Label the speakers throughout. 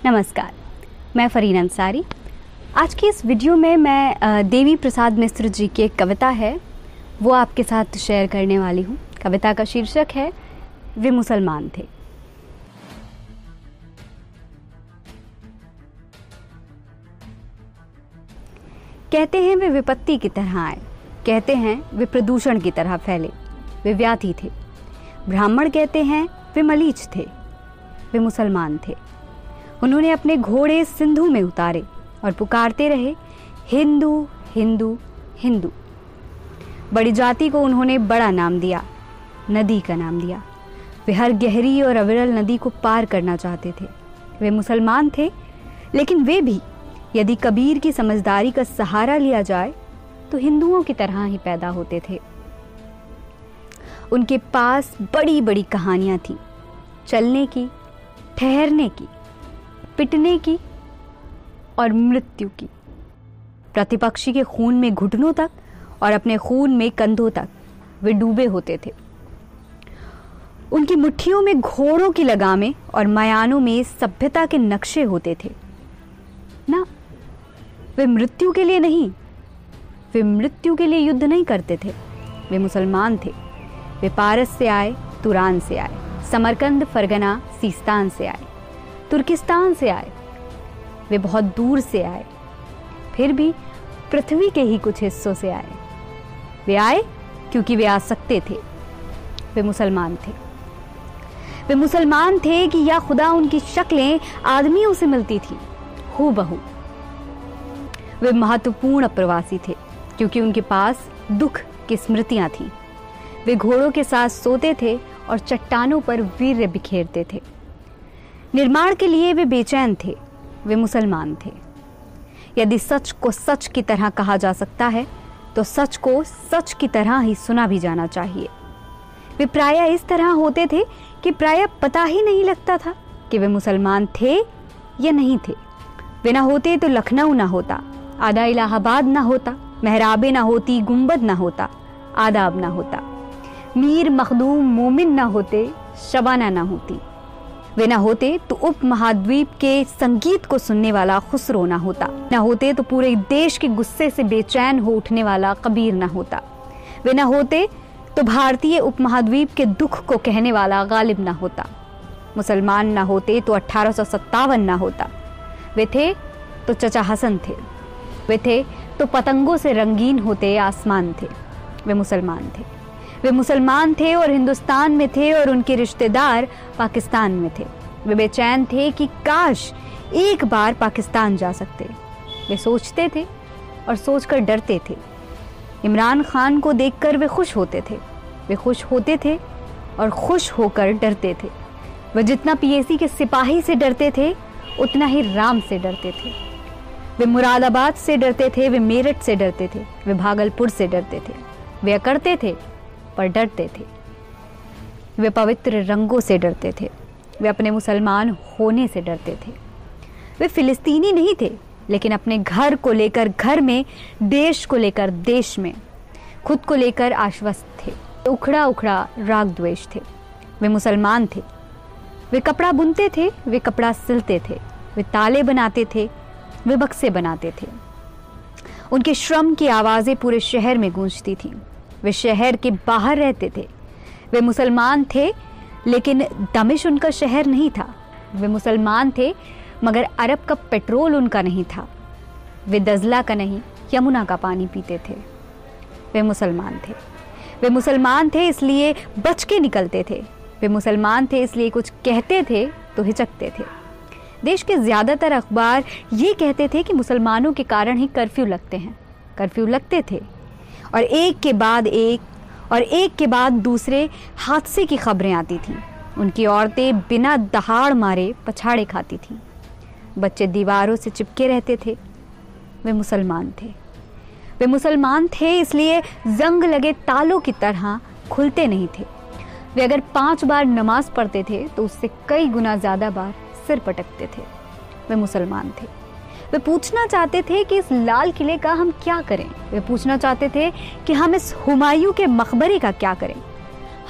Speaker 1: नमस्कार, मैं फरीन अंसारी। आज की इस वीडियो में मैं देवी प्रसाद मिश्र जी की एक कविता है वो आपके साथ शेयर करने वाली हूँ। कविता का शीर्षक है वे मुसलमान थे। कहते हैं वे विपत्ति की तरह आए, कहते हैं वे प्रदूषण की तरह फैले, वे व्याधि थे। ब्राह्मण कहते हैं वे मलीच थे, वे मुसलमान थे। उन्होंने अपने घोड़े सिंधु में उतारे और पुकारते रहे हिंदू हिंदू हिंदू। बड़ी जाति को उन्होंने बड़ा नाम दिया, नदी का नाम दिया। वे हर गहरी और अविरल नदी को पार करना चाहते थे। वे मुसलमान थे, लेकिन वे भी यदि कबीर की समझदारी का सहारा लिया जाए तो हिंदुओं की तरह ही पैदा होते थे। उनके पास बड़ी बड़ी कहानियां थी, चलने की, ठहरने की, पिटने की और मृत्यु की। प्रतिपक्षी के खून में घुटनों तक और अपने खून में कंधों तक वे डूबे होते थे। उनकी मुट्ठियों में घोड़ों की लगामें और मयानों में सभ्यता के नक्शे होते थे ना। वे मृत्यु के लिए नहीं, वे मृत्यु के लिए युद्ध नहीं करते थे। वे मुसलमान थे। वे पारस से आए, तुरान से आए, समरकंद, फरगना, सीस्तान से आए, तुर्किस्तान से आए। वे बहुत दूर से आए, फिर भी पृथ्वी के ही कुछ हिस्सों से आए। वे आए क्योंकि वे आ सकते थे। वे मुसलमान थे। वे मुसलमान थे कि या खुदा उनकी शक्लें आदमियों से मिलती थी हूबहू। वे महत्वपूर्ण प्रवासी थे क्योंकि उनके पास दुख की स्मृतियां थीं। वे घोड़ों के साथ सोते थे और चट्टानों पर वीर्य बिखेरते थे। निर्माण के लिए वे बेचैन थे। वे मुसलमान थे। यदि सच को सच की तरह कहा जा सकता है तो सच को सच की तरह ही सुना भी जाना चाहिए। वे प्रायः इस तरह होते थे कि प्रायः पता ही नहीं लगता था कि वे मुसलमान थे या नहीं थे। वे ना होते तो लखनऊ ना होता, आधा इलाहाबाद ना होता, मेहराबे ना होती, गुंबद ना होता, आदाब ना होता, मीर मखदूम मोमिन ना होते, शबाना ना होती। वे ना होते तो उप महाद्वीप के संगीत को सुनने वाला खुसरो ना होता। ना होते तो पूरे देश के गुस्से से बेचैन हो उठने वाला कबीर ना होता। वे ना होते तो भारतीय उपमहाद्वीप के दुख को कहने वाला गालिब ना होता। मुसलमान ना होते तो 1857 ना होता। वे थे तो चचा हसन थे। वे थे तो पतंगों से रंगीन होते आसमान थे। वे मुसलमान थे। वे मुसलमान थे और हिंदुस्तान में थे और उनके रिश्तेदार पाकिस्तान में थे। वे बेचैन थे कि काश एक बार पाकिस्तान जा सकते। वे सोचते थे और सोचकर डरते थे। इमरान खान को देखकर वे खुश होते थे। वे खुश होते थे और खुश होकर डरते थे। वे जितना पीएसी के सिपाही से डरते थे उतना ही राम से डरते थे। वे मुरादाबाद से डरते थे, वे मेरठ से डरते थे, वे भागलपुर से डरते थे। वे अकड़ते थे पर डरते थे। वे पवित्र रंगों से डरते थे। वे अपने मुसलमान होने से डरते थे। वे फिलिस्तीनी नहीं थे, लेकिन अपने घर को लेकर घर में, देश को लेकर देश में, खुद को लेकर आश्वस्त थे। उखड़ा उखड़ा राग द्वेष थे। वे मुसलमान थे। वे कपड़ा बुनते थे, वे कपड़ा सिलते थे, वे ताले बनाते थे, वे बक्से बनाते थे। उनके श्रम की आवाज़ें पूरे शहर में गूंजती थीं। वे शहर के बाहर रहते थे। वे मुसलमान थे, लेकिन दमिश्क उनका शहर नहीं था। वे मुसलमान थे, मगर अरब का पेट्रोल उनका नहीं था। वे दजला का नहीं, यमुना का पानी पीते थे। वे मुसलमान थे। वे मुसलमान थे इसलिए बच के निकलते थे। वे मुसलमान थे इसलिए कुछ कहते थे तो हिचकते थे। देश के ज़्यादातर अखबार ये कहते थे कि मुसलमानों के कारण ही कर्फ्यू लगते हैं। कर्फ्यू लगते थे और एक के बाद एक और एक के बाद दूसरे हादसे की खबरें आती थीं। उनकी औरतें बिना दहाड़ मारे पछाड़े खाती थीं। बच्चे दीवारों से चिपके रहते थे। वे मुसलमान थे। वे मुसलमान थे इसलिए जंग लगे तालों की तरह खुलते नहीं थे। वे अगर 5 बार नमाज पढ़ते थे तो उससे कई गुना ज़्यादा बार सिर पटकते थे। वे मुसलमान थे। वे पूछना चाहते थे कि इस लाल किले का हम क्या करें। वे पूछना चाहते थे कि हम इस हुमायूं के मकबरे का क्या करें।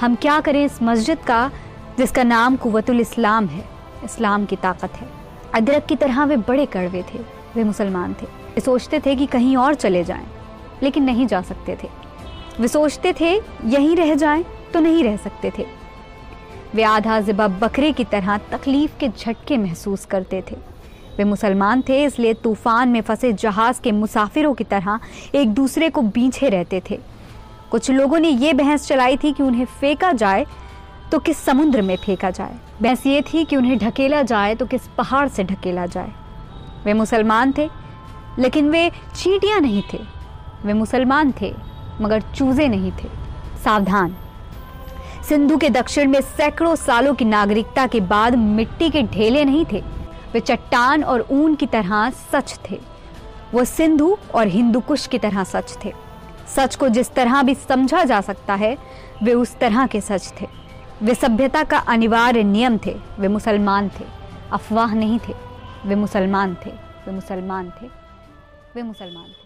Speaker 1: हम क्या करें इस मस्जिद का जिसका नाम कुव्वतुल इस्लाम है, इस्लाम की ताकत है। अदरक की तरह वे बड़े कड़वे थे। वे मुसलमान थे। वे सोचते थे कि कहीं और चले जाएं, लेकिन नहीं जा सकते थे। वे सोचते थे यहीं रह जाएं तो नहीं रह सकते थे। वे आधा ज़िबा बकरे की तरह तकलीफ के झटके महसूस करते थे। वे मुसलमान थे, इसलिए तूफान में फंसे जहाज के मुसाफिरों की तरह एक दूसरे को बींचे रहते थे। कुछ लोगों ने यह बहस चलाई थी कि उन्हें फेंका जाए तो किस समुद्र में फेंका जाए। बहस ये थी कि उन्हें ढकेला जाए तो किस पहाड़ से ढकेला जाए। वे मुसलमान थे, लेकिन वे चींटियां नहीं थे। वे मुसलमान थे, मगर चूजे नहीं थे। सावधान, सिंधु के दक्षिण में सैकड़ों सालों की नागरिकता के बाद मिट्टी के ढेले नहीं थे। वे चट्टान और ऊन की तरह सच थे। वो सिंधु और हिंदुकुश की तरह सच थे। सच को जिस तरह भी समझा जा सकता है, वे उस तरह के सच थे। वे सभ्यता का अनिवार्य नियम थे। वे मुसलमान थे, अफवाह नहीं थे। वे मुसलमान थे। वे मुसलमान थे। वे मुसलमान थे।